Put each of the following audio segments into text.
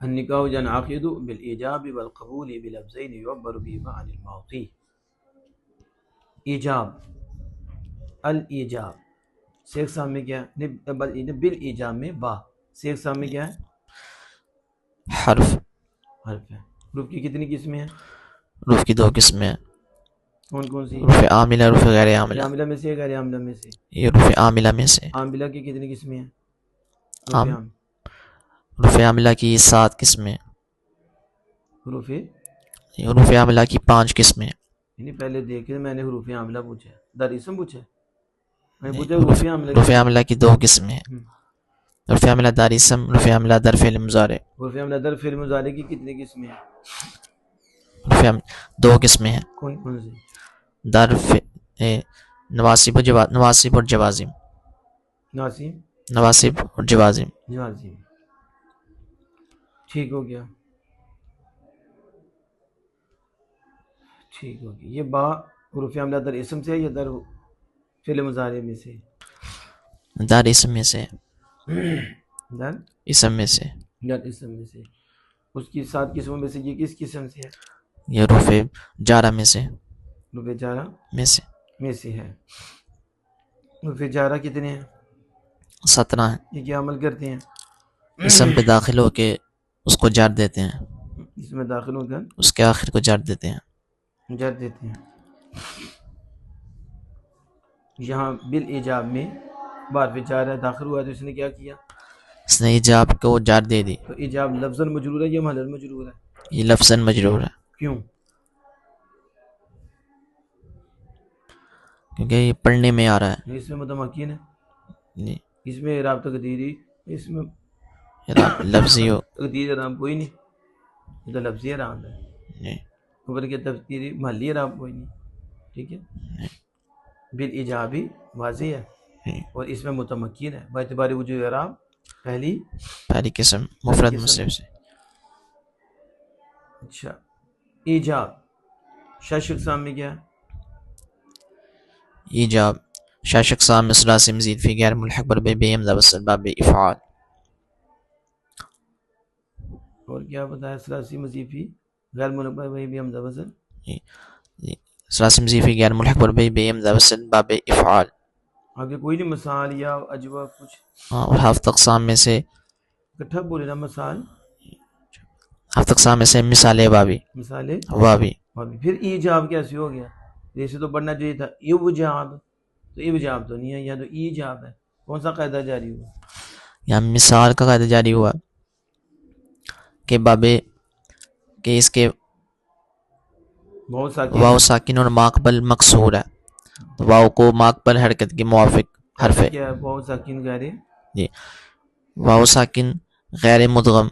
النکاح ينعقد بالإيجاب والقبول بلفظين يعبر بهما عن المعطي. ایجاب، الایجاب سے اقسام میں کیا ہے؟ بالایجاب میں با سے اقسام میں کیا ہے؟ حرف حرف ہے. حروف کی کتنی قسمیں ہیں؟ حروف کی 2 قسمیں ہیں، کون کون سی؟ حروف عاملہ، حروف غیر عاملہ. عاملہ میں سے غیر عاملہ میں سے. یہ حروف عاملہ میں سے. عاملہ کی کتنی قسمیں ہیں؟ حروف عام عام حروف عاملہ کی 7 قسمیں، حروف حروف عاملہ کی 5 قسمیں. یعنی پہلے دیکھیں میں نے حروف عاملہ پوچھا ہے، در اسم پوچھا ہے، میں نے نہیں، پوچھا حروف عاملہ حروف کی. عاملہ کی 2 قسمیں ہیں، ہم. حروف عاملہ دار اسم، حروف عاملہ در فعل مضارع. حروف عاملہ در فعل مضارع کی کتنی قسمیں ہیں؟ حروف عاملہ 2 قسمیں ہیں، کون کون سی؟ در نواسب اور جوازم. ناسیم نواسب اور جوازم. جوازی. ٹھیک ہو گیا، ٹھیک ہو گیا. یہ با حروف عاملہ در اسم سے ہے یا در فعل مضارع میں سے؟ دار اسم میں سے، در اسم میں سے. در اسم میں سے. اس کی 7 قسموں میں سے یہ کس قسم سے ہے؟ یہ حروف جارہ میں سے، حروف جارہ میں سے. میں سے ہے. حروف جارہ کتنے ہیں؟ 17 ہیں. یہ کیا عمل کرتے ہیں؟ اسم پہ داخل ہو کے اس کو جار دیتے ہیں، اس میں داخل ہو کر اس کے آخر کو جار دیتے ہیں. جر دیتے ہیں. یہاں بالایجاب میں بار جارہ داخل ہوا تو اس نے کیا کیا؟ اس نے ایجاب کو جار دے دی. تو ایجاب لفظاً مجرور ہے یا محلاً مجرور ہے؟ یہ لفظاً مجرور ہے، کیوں؟ کیونکہ یہ پڑھنے میں آ رہا ہے. اس میں متمکن ہے، جی، اس میں اعراب تقدیری، اس میں لفظی ہو. تقدیر اعراب کوئی نہیں، یہ تو لفظی اعراب ہے. جی، اوپر کے تقدیری محلی اعراب کوئی نہیں. ٹھیک ہے، بالایجابی واضح ہے جی. اور اس میں متمکن ہے با اعتبار وجوہ اعراب پہلی قسم مفرد قسم. مصرف سے. اچھا، ایجاب 6 اقسام میں کیا ہے؟ ایجاب 6 اقسام میں ثلاثی مزید فی غیر ملحق بر بے حمزہ وصل باب افعال. اور کیا بتایا؟ ثلاثی مضیفی غیر منبع وہی بھی حمزہ وصل. ثلاثی مزید فی غیر ملحق بر بے حمزہ وصل باب افعال. آگے کوئی نہیں مثال یا اجوا کچھ اور ہفت اقسام میں سے، اکٹھا بولے نا. مثال، ہفت اقسام میں سے مثال واوی، مثالیں. واوی. اور پھر ایجاب کیسے ہو گیا؟ جیسے تو پڑھنا چاہیے تھا ایوجاب، تو ایوجاب تو نہیں ہے، یہاں تو ایجاب ہے. کون سا قاعدہ جاری ہوا؟ یہاں مثال کا قاعدہ جاری ہوا کہ بابے کہ اس کے بہت ساکن واو ساکن اور ماقبل مقصور ہے، تو واو کو ماقبل حرکت کے موافق حرف ہے. کیا ہے؟ بہت ساکن غیر جی، واو ساکن غیر مدغم،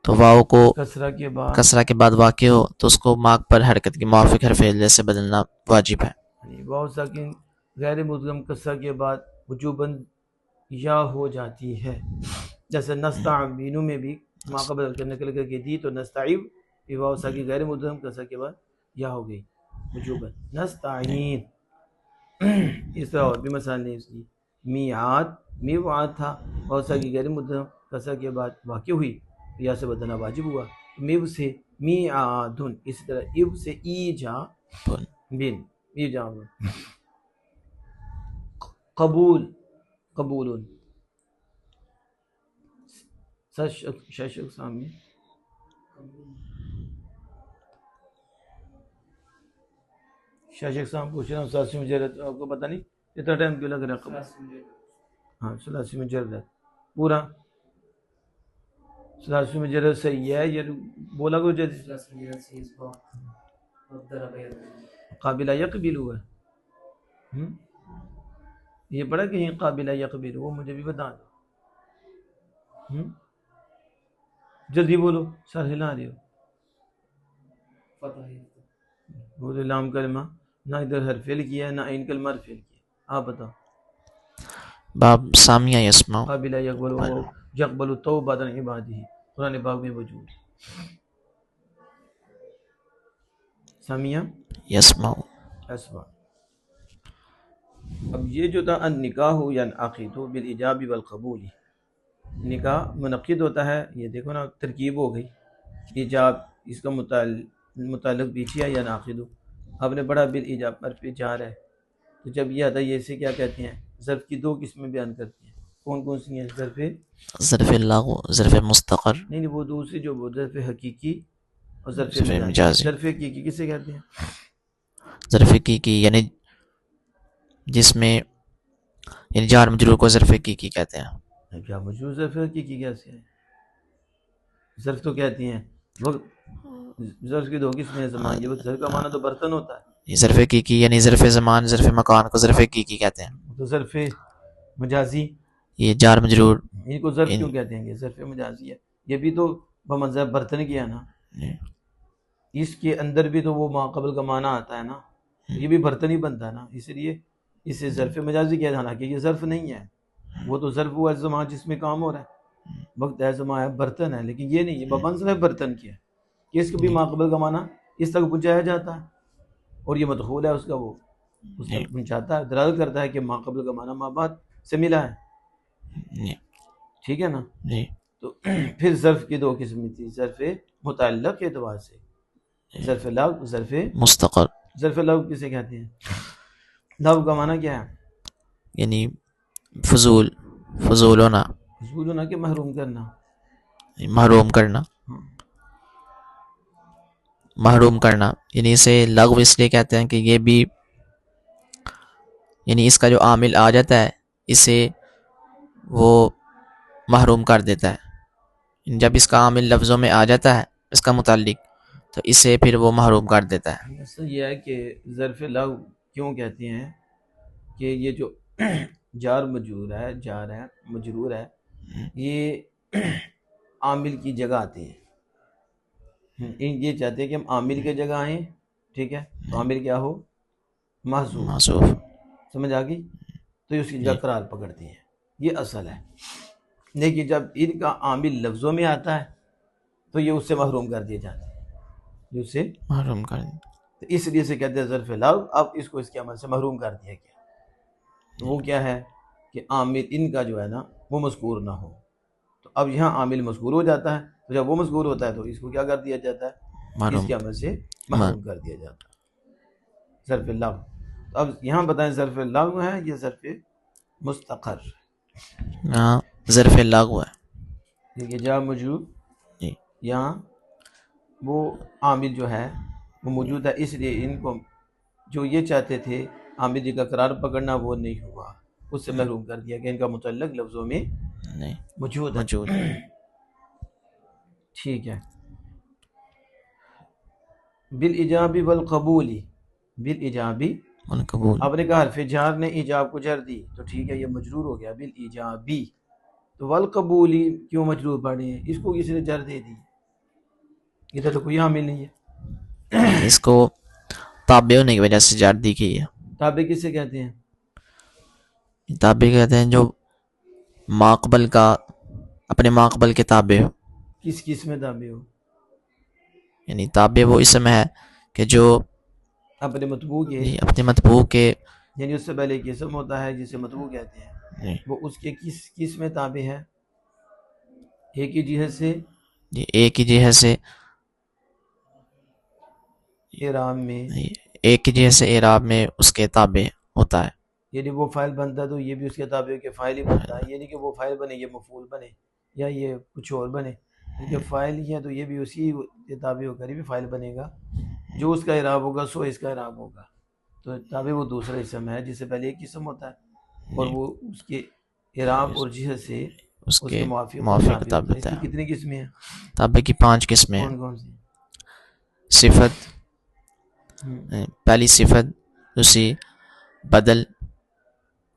تو واو کو کسرہ کے بعد کسرہ کے بعد واقع ہو تو اس کو ماقبل حرکت کے موافق حرف علہ سے بدلنا واجب ہے. بہت ساکن غیر مدغم کسرہ کے بعد وجوباً یا ہو جاتی ہے. جیسے نستعینو میں بھی ماقبل کرنے کے لگے دی تو نستعیب واو ساکن غیر مدغم کسرہ کے بعد یا ہو گئی وجوباً نستعین. اس طرح اور بھی مثال نہیں اس کی. میعاد، میوعاد تھا، واو ساکن غیر مدغم کسرہ کے بعد واقع ہوئی، یا سے بدلنا واجب ہوا. میو سے میعادن، اسی طرح ایو سے ایجا بن ایجاب. قبول، قبول 6 اقسام میں 6 اقسام پوچھ رہا ہوں. ثلاثی مجرد آپ کو پتہ نہیں اتنا ٹائم کیوں لگ رہا ہے؟ قبول، ہاں ثلاثی مجرد پورا. ثلاثی مجرد صحیح ہے، یہ بولا کو جیسے قابلہ یقبل ہوا ہے. یہ پڑھا کہیں قابلہ یقبل؟ وہ مجھے بھی بتا دو. جلدی بولو، سر ہلا رہی ہو. وہ لام کلمہ نہ ادھر حرف فعل کیا ہے نہ ان کلمہ حرف فعل کیا. آپ بتاؤ. باب سامیہ یسمع، قابلہ یقبل و یقبل توبۃ عبادہ، قرآن پاک میں موجود. سامیہ یسمع. اسمع. اب یہ جو تھا النکاح ینعقد بالایجاب والقبول، نکاح منعقد ہوتا ہے. یہ دیکھو نا ترکیب ہو گئی. ایجاب اس کا متعلق پیچھے ہے یا ناقد ہو. آپ نے پڑھا بالایجاب پر پہ جار ہے. تو جب یہ آتا ہے یہ اسے کیا کہتے ہیں؟ ظرف کی دو قسمیں بیان کرتی ہیں. کون کون سی ہیں؟ ظرف لغو، ظرف مستقر، نہیں وہ دوسری جو ظرف حقیقی اور ظرف ظرف مجازی. مجازی. ظرف حقیقی کسے کہتے ہیں؟ ظرف حقیقی یعنی جس میں یعنی جار مجرور کو ظرف حقیقی کہتے ہیں. کیا مجرور ظرف حقیقی کیسے ہے؟ ظرف تو کہتی ہیں وقت. ظرف کی دو قسمیں ہیں زمان. یہ ظرف کا معنی تو برتن ہوتا ہے. یہ ظرف حقیقی یعنی ظرف زمان، ظرف مکان کو ظرف حقیقی کہتے ہیں. تو ظرف مجازی یہ جار مجرور ان کو ظرف کیوں کہتے ہیں؟ کہ ظرف مجازی ہے. یہ بھی تو بمنزلہ برتن کیا نا. اس کے اندر بھی تو وہ ماقبل کا معنی آتا ہے نا. یہ بھی برتن ہی بنتا ہے نا. اس لیے اسے ظرف مجازی کیا جانا کہ یہ ظرف نہیں ہے. وہ تو ظرف ہوا زمان جس میں کام ہو رہا ہے. وقت ہے زمان ہے برتن ہے. لیکن یہ نہیں، یہ بمنزلہ برتن کیا ہے کہ اس کو بھی ماقبل کا معنی اس تک پہنچایا جاتا ہے. اور یہ مدخول ہے اس کا، وہ اس تک پہنچاتا ہے، دلالت کرتا ہے کہ ماقبل کا معنی ما بعد سے ملا ہے. ٹھیک ہے نا. تو پھر ظرف کی دو قسمیں تھی. ظرف متعلق کے اعتبار سے ظرف لغو، ظرف مستقر. ظرف لغو کسے کہتے ہیں؟ لغو کا معنی کیا ہے؟ یعنی فضول، فضول ہونا، فضول ہونا کہ محروم کرنا. محروم کرنا، محروم کرنا. یعنی اسے لغو اس لیے کہتے ہیں کہ یہ بھی یعنی اس کا جو عامل آ جاتا ہے اسے وہ محروم کر دیتا ہے. جب اس کا عامل لفظوں میں آ جاتا ہے اس کا متعلق تو اسے پھر وہ محروم کر دیتا ہے. اصل یہ ہے کہ ظرف لغو کیوں کہتے ہیں کہ یہ جو جار مجرور ہے، جار ہے مجرور ہے، یہ عامل کی جگہ آتے ہیں. یہ چاہتے ہیں کہ ہم عامل کے جگہ آئیں. ٹھیک ہے. تو عامل کیا ہو؟ محذوف. سمجھ آ گئی؟ تو یہ اس کی جگہ قرار پکڑتی ہیں. یہ اصل ہے. لیکن جب ان کا عامل لفظوں میں آتا ہے تو یہ اس سے محروم کر دیے جاتے ہیں. جو اس سے محروم کر دیں. تو اس لیے سے کہتے ہیں ظرف لغو. اب اس کو اس کے عمل سے محروم کر دیا گیا. تو وہ کیا ہے کہ عامل ان کا جو ہے نا وہ مذکور نہ ہو. تو اب یہاں عامل مذکور ہو جاتا ہے. تو جب وہ مذکور ہوتا ہے تو اس کو کیا کر دیا جاتا ہے؟ اس کے عمل سے محروم کر دیا جاتا ہے. ظرف لغو. تو اب یہاں بتائیں ظرف لغو ہے یا ظرف مستقر؟ ہاں ظرف لغو ہے. دیکھیے جا موجود یہاں وہ عامل جو ہے وہ موجود ہے. اس لیے ان کو جو یہ چاہتے تھے عامل جی کا قرار پکڑنا وہ نہیں ہوا. اس سے محروم کر دیا کہ ان کا متعلق لفظوں میں موجود ہے. ٹھیک ہے. بالایجابی والقبولی. بالایجابی آپ نے کہا حرف جار نے ایجاب کو جر دی تو ٹھیک ہے یہ مجرور ہو گیا بالایجابی. تو والقبولی کیوں مجرور پڑھے؟ اس کو کسی نے جر دے دی. ادھر تو کوئی عامل نہیں ہے. اس کو تابع ہونے کی وجہ سے جر دی گئی ہے. تابع کسے کہتے ہیں؟ تابع کہتے ہیں جو ماقبل کا اپنے ماقبل کے تابع ہو. کس کس میں تابع ہو؟ یعنی تابع وہ اسم ہے کہ جو اپنے متبوع کے اپنے متبوع کے یعنی اس سے پہلے ایک اسم ہوتا ہے جسے متبوع کہتے ہیں. وہ اس کے کس میں تابع ہے؟ ایک ہی جہت سے، ایک ہی جہت سے اعراب میں، ایک ہی جہت سے اعراب میں اس کے تابع ہوتا ہے. یعنی وہ فاعل بنتا ہے تو یہ بھی اس کے تابع کے فاعل ہی بنتا ہے. یعنی کہ وہ فاعل بنے یہ مفعول بنے یا یہ کچھ اور بنے. جب فاعل ہی ہے تو یہ بھی اسی کے تابع ہو کر بھی فاعل بنے گا. جو اس کا اعراب ہوگا سو اس کا اعراب ہوگا. تو تابع وہ دوسرا اسم ہے جس سے پہلے ایک اسم ہوتا ہے اور وہ اس کے اعراب اور جہت سے اس کے موافق تابع ہوتا ہے. اس کی کتنی قسمیں ہیں؟ تابع کی 5 قسمیں. کون کون سی؟ صفت، پہلی صفت، دوسری بدل،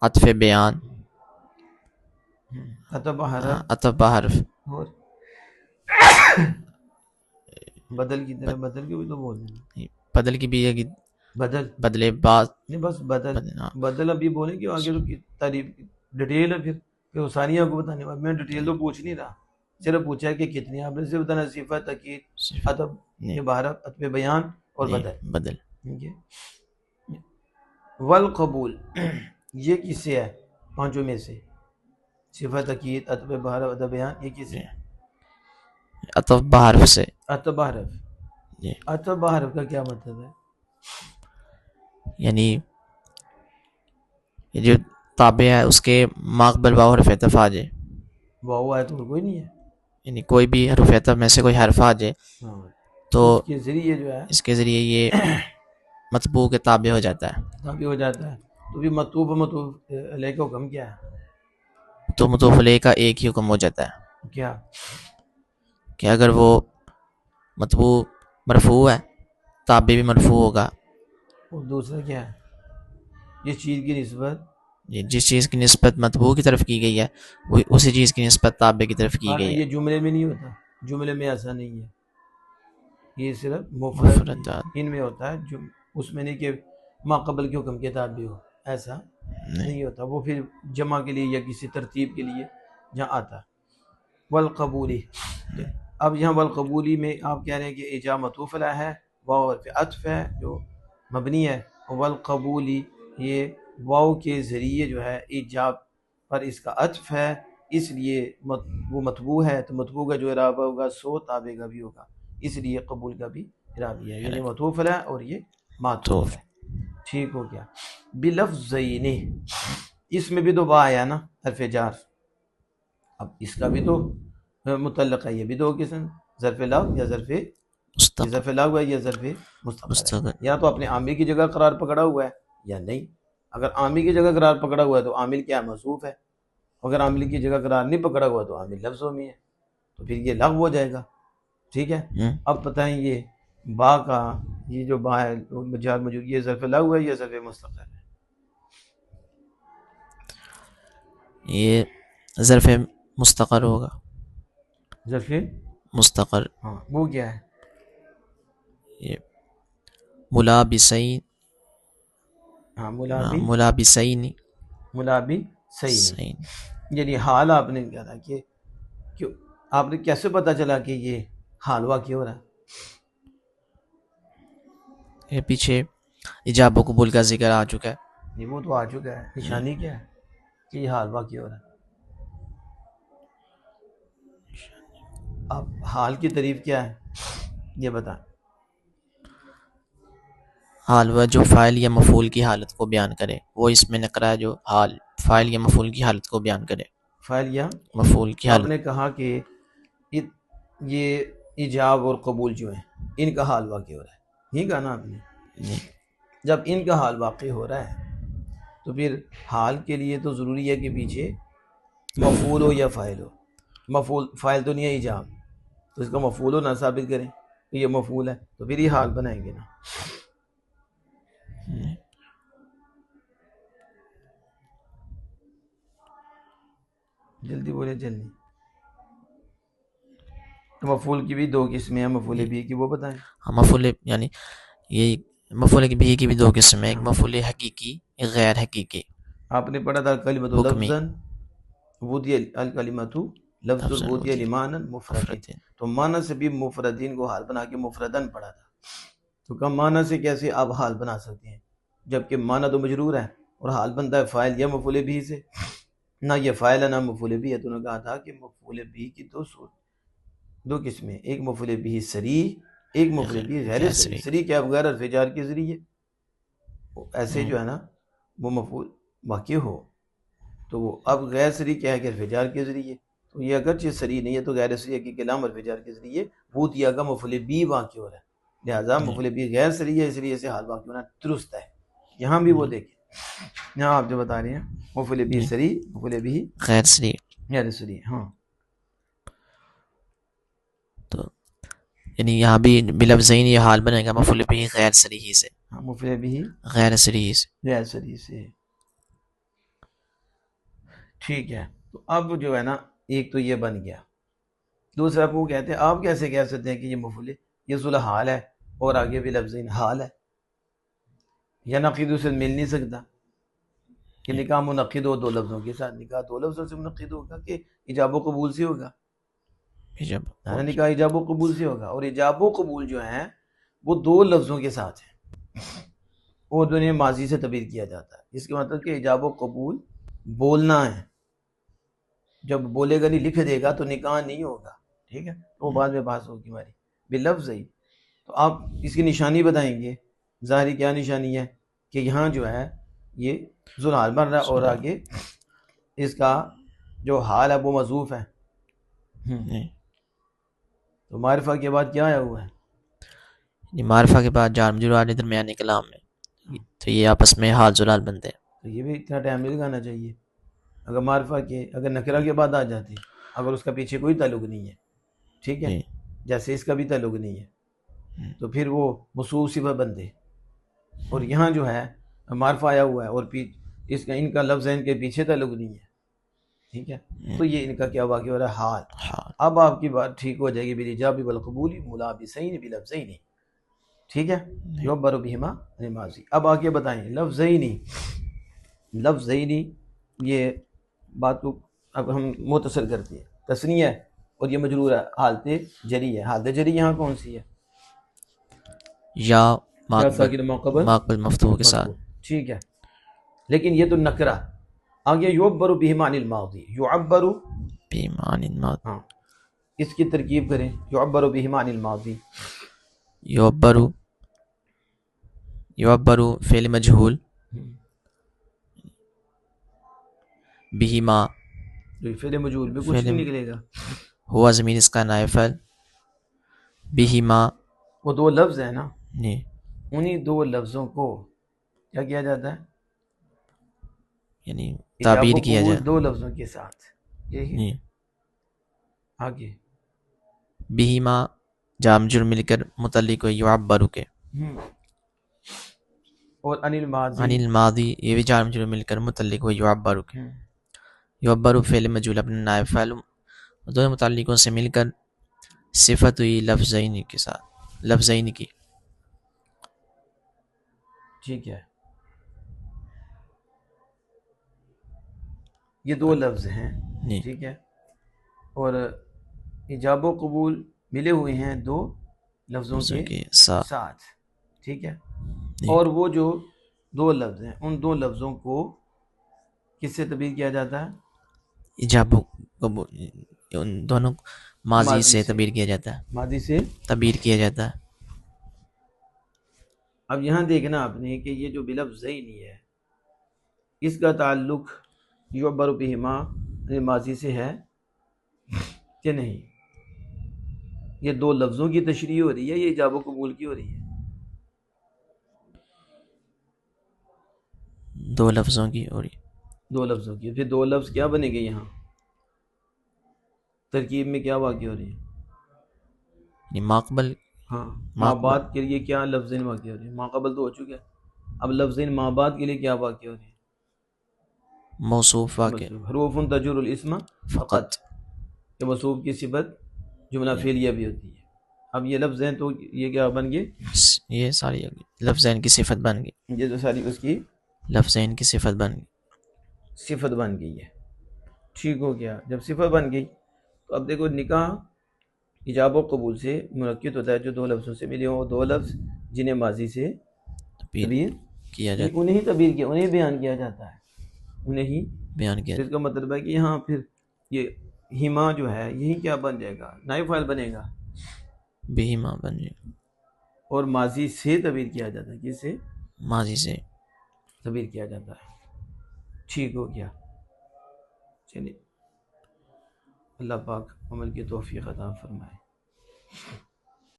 عطف بیان، عطف حرف. اور بدل کی طرح بدل کی بھی تو بول دیں. بدل کی بھی ہے کہ بدلے بعض نہیں بس بدل ابھی بولیں کہ آگے تو تعریف ڈیٹیل ہے. پھر ثانیہ کو بتانے والا میں ڈیٹیل تو پوچھ نہیں رہا، صرف پوچھا ہے کہ کتنی. آپ نے صرف بتانا صفت، تاکید، عطف حرف، عطف بیان اور بدل. والقبول یہ کس سے ہے؟ 5 میں سے. صفت تکید، عطف بحرف، عطف بیان، یہ کس ہے؟ عطف بحرف سے. عطف بحرف. جی عطف بحرف کا کیا مطلب ہے؟ یعنی یہ جو تابع ہے اس کے ماقبل واو حرف عطف آ جائے، واو ہے تو کوئی نہیں ہے. یعنی کوئی بھی حرف عطف میں سے کوئی حرف آ جائے ہاں تو اس کے ذریعے جو ہے اس کے ذریعے یہ مطبوع کے تابع ہو جاتا ہے. تابع ہو جاتا ہے. تو بھی مطلوب و مطلوب علیہ کا حکم کیا ہے؟ تو مطوف علیہ کا ایک ہی حکم ہو جاتا ہے کیا؟ کہ اگر وہ مطبوع مرفوع ہے تابع بھی مرفوع ہوگا. اور دوسرا کیا ہے؟ جس چیز کی نسبت جس چیز کی نسبت مطبوع کی طرف کی گئی ہے وہ اسی چیز کی نسبت تابع کی طرف کی گئی ہے. یہ جملے میں نہیں ہوتا، جملے میں ایسا نہیں ہے، یہ صرف مفرد مفردات ان میں ہوتا ہے. اس میں نہیں کہ ما قبل کے حکم کے تابع ہو، ایسا نہیں ہوتا. وہ پھر جمع کے لیے یا کسی ترتیب کے لیے جہاں آتا ہے. والقبولی، اب یہاں والقبولی میں آپ کہہ رہے ہیں کہ ایجاب مطوف علیہ ہے، واو حرف عطف ہے جو مبنی ہے. والقبولی یہ واو کے ذریعے جو ہے ایجاب پر اس کا عطف ہے، اس لیے وہ مطبوع ہے تو مطبوع کا جو اعراب ہوگا سو تابع کا بھی ہوگا، اس لیے قبول کا بھی اعرابی ہے. یعنی مطوف علیہ اور یہ معطوف ہے. ٹھیک ہو گیا. بلفظین، اس میں بھی تو با آیا نا حرف جار. اب اس کا بھی تو متعلق ہے، یہ بھی دو قسم، ظرف لغو یا ظرف لغو ہے یا ظرف مستقر ہے. یا تو اپنے عامل کی جگہ قرار پکڑا ہوا ہے یا نہیں. اگر عامل کی جگہ قرار پکڑا ہوا ہے تو عامل کیا محذوف ہے، اگر عامل کی جگہ قرار نہیں پکڑا ہوا تو عامل لفظوں میں ہے، تو پھر یہ لغو ہو جائے گا. ٹھیک ہے. اب بتائیں یہ با کا یہ جو با ہے جار مجرور، یہ ظرف لغو ہے یا ظرف مستقر ہے؟ یہ ظرف مستقر ہوگا. ظرف مستقر. ہاں وہ کیا ہے؟ یہ ملابسین. ہاں ملابسین سین. یعنی حال آپ نے کہا تھا کہ کیوں آپ نے کیسے پتا چلا کہ یہ حال واقع ہو رہا ہے؟ یہ پیچھے ایجاب و قبول کا ذکر آ چکا ہے. یہ وہ تو آ چکا ہے. نشانی کیا ہے کہ یہ حال واقع ہو رہا ہے؟ اب حال کی تعریف کیا ہے یہ بتائیں. حال وہ جو فاعل یا مفعول کی حالت کو بیان کرے، وہ اس میں نکرا ہے جو حال فاعل یا مفعول کی حالت کو بیان کرے. فاعل یا مفعول کی آپ حالت. نے کہا کہ یہ ایجاب اور قبول جو ہیں ان کا حال واقع ہو رہا ہے، یہ کہا نا آپ نے. جب ان کا حال واقع ہو رہا ہے تو پھر حال کے لیے تو ضروری ہے کہ پیچھے مفعول ہو یا فاعل ہو. مفعول فاعل تو نہیں ہے ایجاب، تو اس کا مفعول ہو نہ ثابت کریں کہ یہ مفعول ہے تو پھر یہ حال بنائیں گے نا. جلدی بولے جلدی. مفعول کی بھی دو قسمیں ہیں، مفعول بھی کی وہ بتائیں. مفعول یعنی یہ مفعول بھی کی بھی دو قسم ہیں، ایک مفعول حقیقی ایک غیر حقیقی. آپ نے پڑھا تھا کلمۃ لفظا وضع الکلمۃ لفظ وضع لمعنی مفرد، تو معنی سے بھی مفردین کو حال بنا کے مفردن پڑھا تھا. تو کم معنی سے کیسے آپ حال بنا سکتے ہیں جبکہ معنی تو مجرور ہے اور حال بنتا ہے فاعل یا مفعول بھی سے. نہ یہ فاعل ہے نہ مفعول بھی ہے. تو انہوں نے کہا تھا کہ مفعول بھی کی دو قسمیں، ایک مفعول بھی صریح، ایک مفعول بھی غیر صریح. صریح کیا بغیر حرف جار کے ذریعے ایسے جو ہے نا وہ مفعول واقع ہو، تو وہ اب غیر صریح کیا ہے کہ حرف جار کے ذریعے. تو یہ اگرچہ صریح نہیں ہے تو غیر صریح کی کلام حرف جار کے ذریعے وہ دیا گا مفعول بھی واقع ہو رہا ہے، لہٰذا مفعول بھی غیر صریح ہے اس لیے اسے حال واقع ہونا درست ہے. یہاں بھی وہ دیکھیں، یہاں آپ جو بتا رہے ہیں مفعول بھی صریح مفعول بھی غیر صریح. غیر صریح. ہاں تو یعنی یہاں بھی بلفظین یہ حال بنے گا مفعول بھی غیر صریح سے. ہاں مفعول بھی غیر صریح سے. غیر صریح سے. ٹھیک ہے. تو اب جو ہے نا ایک تو یہ بن گیا. دوسرا وہ کہتے ہیں آپ کیسے کہہ سکتے ہیں کہ یہ مفعول یہ صلح حال ہے اور آگے بھی لفظین حال ہے، یا نقید سے مل نہیں سکتا کہ نکاح منعقد ہو دو لفظوں کے ساتھ. نکاح دو لفظوں سے منعقد ہوگا کہ ایجاب و قبول سے ہوگا؟ نکاح ایجاب و قبول سے ہوگا. اور ایجاب و قبول جو ہیں وہ دو لفظوں کے ساتھ ہیں، وہ دنیا ماضی سے تعبیر کیا جاتا ہے. اس کے مطلب کہ ایجاب و قبول بولنا ہے جب بولے گا نہیں لکھ دے گا تو نکاح نہیں ہوگا، ٹھیک ہے، وہ بعد میں بحث ہوگی ہماری بلفظ ہی. تو آپ اس کی نشانی بتائیں گے، ظاہری کیا نشانی ہے کہ یہاں جو ہے یہ ذوالحال بن رہا ہے اور آگے اس کا جو حال ہے وہ مضوف ہے. تو معرفہ کے بعد کیا آیا ہوا ہے؟ معرفہ کے بعد جار مجرور آ جائے درمیانی کلام میں، تو یہ آپس میں حال ذوالحال بنتے ہیں. تو یہ بھی اتنا ٹائم نہیں لگانا چاہیے. اگر معرفہ کے اگر نکرہ کے بعد آ جاتے، اگر اس کا پیچھے کوئی تعلق نہیں ہے، ٹھیک ہے، جیسے اس کا بھی تعلق نہیں ہے، تو پھر وہ موصوف صفت بنتے. اور یہاں جو ہے معرفہ آیا ہوا ہے اور اس کا ان کا لفظ ان کے پیچھے تعلق نہیں ہے، ٹھیک ہے، تو یہ ان کا کیا واقع ہو رہا ہے؟ حال. اب آپ کی بات ٹھیک ہو جائے گی بالایجاب والقبول ملابسین بلفظین، ٹھیک ہے، یعبر بہما عن الماضی. اب آگے بتائیں لفظین. لفظین یہ بات کو اب ہم متصل کرتے ہیں، تثنیہ ہے اور یہ مجرور ہے، حالت جری ہے. حالت جری یہاں کون سی ہے؟ یا ساکن ماقبل ماقبل مفتوح کے ساتھ. ٹھیک ہے، لیکن یہ تو نکرہ. آگے یعبر بہما عن الماضی، یعبر بہما عن الماضی. ہاں اس کی ترکیب کریں، یعبر بہما عن الماضی. یعبر فعل مجہول، بہما فعل مجہول میں کچھ نہیں نکلے گا، ہوا زمین اس کا نائب فعل، بہما وہ دو لفظ ہیں نا، جی انہی دو لفظوں کو کیا کیا جاتا ہے؟ یعنی تعبیر کیا قبول جائے. دو لفظوں کے ساتھ. یہی جی آگے بہما جار مجرور مل کر متعلق ہو یعبر کے، اور عن الماضی، عن الماضی یہ بھی جار مجرور مل کر متعلق ہو یعبر کے. یعبر فعل مجہول اپنے نائب فعل دونوں متعلقوں سے مل کر صفت ہوئی لفظین کے ساتھ، لفظین کی. ٹھیک ہے، یہ دو لفظ ہیں، ٹھیک ہے، اور ایجاب و قبول ملے ہوئے ہیں دو لفظوں کے ساتھ، ٹھیک ہے. اور وہ جو دو لفظ ہیں ان دو لفظوں کو کس سے تعبیر کیا جاتا ہے؟ ایجاب و قبول ان دونوں ماضی سے تعبیر کیا جاتا ہے، ماضی سے تعبیر کیا جاتا ہے. اب یہاں دیکھنا آپ نے کہ یہ جو بلفظین ہے اس کا تعلق یعبر بہما ماضی سے ہے کہ نہیں؟ یہ دو لفظوں کی تشریح ہو رہی ہے، یہ ایجاب و قبول کی ہو رہی ہے؟ دو لفظوں کی اور دو لفظوں کی. پھر دو لفظ کیا بنے گے یہاں ترکیب میں؟ کیا واقع ہو رہی ہے؟ یعنی ماقبل. ہاں ما بعد کے لیے کیا لفظین واقع ہو رہی ہے؟ ماقبل تو ہو چکا ہے، اب لفظین ما بعد کے لیے کیا واقع ہو رہی ہے؟ موصوف واقع حروف تجر الاسم فقط، کہ موصوف کی صفت جملہ فعلیہ بھی ہوتی ہے. اب یہ لفظ ہیں تو یہ کیا بن گئے؟ یہ ساری لفظین کی صفت بن گئی، یہ تو ساری اس کی لفظین کی صفت بن گئی، صفت بن گئی ہے. ٹھیک ہو گیا. جب صفت بن گئی تو اب دیکھو نکاح ایجاب و قبول سے منعقد ہوتا ہے جو دو لفظوں سے ملے ہوں، دو لفظ جنہیں ماضی سے تعبیر کیا جاتا ہے، انہیں تعبیر کیا، انہیں بیان کیا جاتا ہے، انہیں ہی بیان کیا. اس کا مطلب ہے کہ یہاں پھر یہ ہما جو ہے یہی کیا بن جائے گا؟ نائب فاعل بنے گا، بہما بن جائے. اور ماضی سے تعبیر کیا جاتا ہے، کس سے؟ ماضی سے تعبیر کیا جاتا ہے. ٹھیک ہو گیا. چلیے اللہ پاک عمل کی توفیق عطا فرمائے.